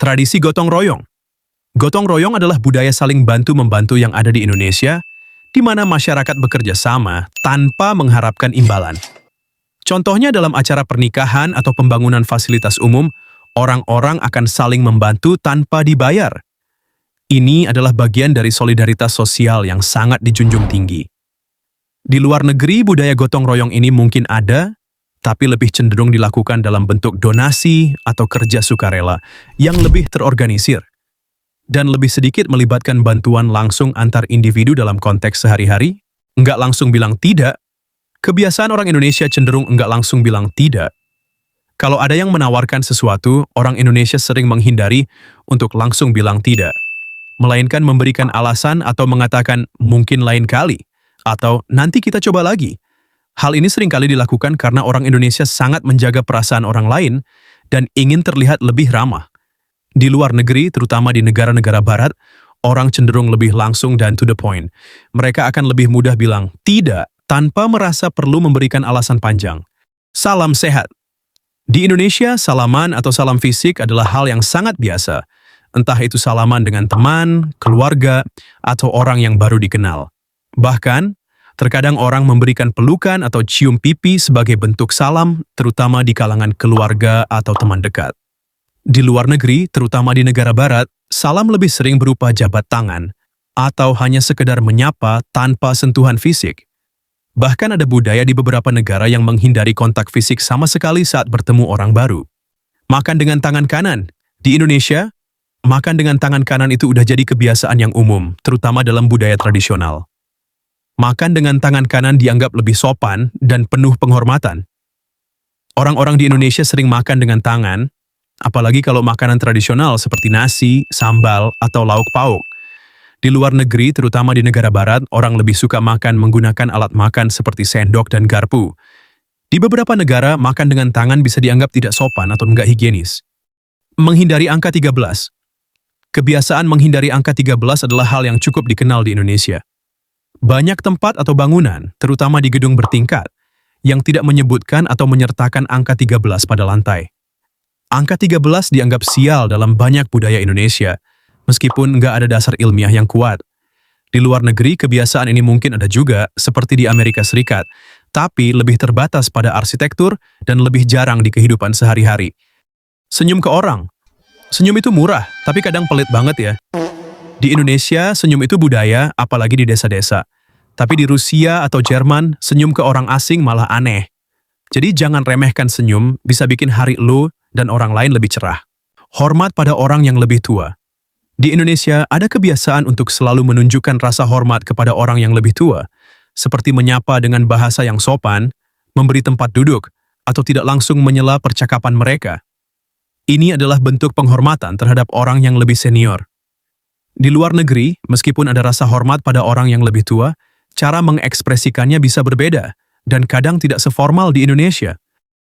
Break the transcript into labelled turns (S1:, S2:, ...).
S1: Tradisi gotong royong. Gotong royong adalah budaya saling bantu-membantu yang ada di Indonesia, di mana masyarakat bekerja sama tanpa mengharapkan imbalan. Contohnya dalam acara pernikahan atau pembangunan fasilitas umum, orang-orang akan saling membantu tanpa dibayar. Ini adalah bagian dari solidaritas sosial yang sangat dijunjung tinggi. Di luar negeri, budaya gotong royong ini mungkin ada, tapi lebih cenderung dilakukan dalam bentuk donasi atau kerja sukarela yang lebih terorganisir, dan lebih sedikit melibatkan bantuan langsung antar individu dalam konteks sehari-hari. Enggak langsung bilang tidak. Kebiasaan orang Indonesia cenderung enggak langsung bilang tidak. Kalau ada yang menawarkan sesuatu, orang Indonesia sering menghindari untuk langsung bilang tidak, melainkan memberikan alasan atau mengatakan mungkin lain kali, atau nanti kita coba lagi. Hal ini seringkali dilakukan karena orang Indonesia sangat menjaga perasaan orang lain dan ingin terlihat lebih ramah. Di luar negeri, terutama di negara-negara barat, orang cenderung lebih langsung dan to the point. Mereka akan lebih mudah bilang tidak tanpa merasa perlu memberikan alasan panjang. Salam sehat. Di Indonesia, salaman atau salam fisik adalah hal yang sangat biasa. Entah itu salaman dengan teman, keluarga, atau orang yang baru dikenal. Bahkan, terkadang orang memberikan pelukan atau cium pipi sebagai bentuk salam, terutama di kalangan keluarga atau teman dekat. Di luar negeri, terutama di negara barat, salam lebih sering berupa jabat tangan, atau hanya sekedar menyapa tanpa sentuhan fisik. Bahkan ada budaya di beberapa negara yang menghindari kontak fisik sama sekali saat bertemu orang baru. Makan dengan tangan kanan. Di Indonesia, makan dengan tangan kanan itu udah jadi kebiasaan yang umum, terutama dalam budaya tradisional. Makan dengan tangan kanan dianggap lebih sopan dan penuh penghormatan. Orang-orang di Indonesia sering makan dengan tangan, apalagi kalau makanan tradisional seperti nasi, sambal, atau lauk pauk. Di luar negeri, terutama di negara barat, orang lebih suka makan menggunakan alat makan seperti sendok dan garpu. Di beberapa negara, makan dengan tangan bisa dianggap tidak sopan atau enggak higienis. Menghindari angka 13. Kebiasaan menghindari angka 13 adalah hal yang cukup dikenal di Indonesia. Banyak tempat atau bangunan, terutama di gedung bertingkat, yang tidak menyebutkan atau menyertakan angka 13 pada lantai. Angka 13 dianggap sial dalam banyak budaya Indonesia, meskipun nggak ada dasar ilmiah yang kuat. Di luar negeri, kebiasaan ini mungkin ada juga, seperti di Amerika Serikat, tapi lebih terbatas pada arsitektur dan lebih jarang di kehidupan sehari-hari. Senyum ke orang. Senyum itu murah, tapi kadang pelit banget ya. Di Indonesia, senyum itu budaya, apalagi di desa-desa. Tapi di Rusia atau Jerman, senyum ke orang asing malah aneh. Jadi jangan remehkan senyum, bisa bikin hari lu dan orang lain lebih cerah. Hormat pada orang yang lebih tua. Di Indonesia, ada kebiasaan untuk selalu menunjukkan rasa hormat kepada orang yang lebih tua, seperti menyapa dengan bahasa yang sopan, memberi tempat duduk, atau tidak langsung menyela percakapan mereka. Ini adalah bentuk penghormatan terhadap orang yang lebih senior. Di luar negeri, meskipun ada rasa hormat pada orang yang lebih tua, cara mengekspresikannya bisa berbeda, dan kadang tidak seformal di Indonesia.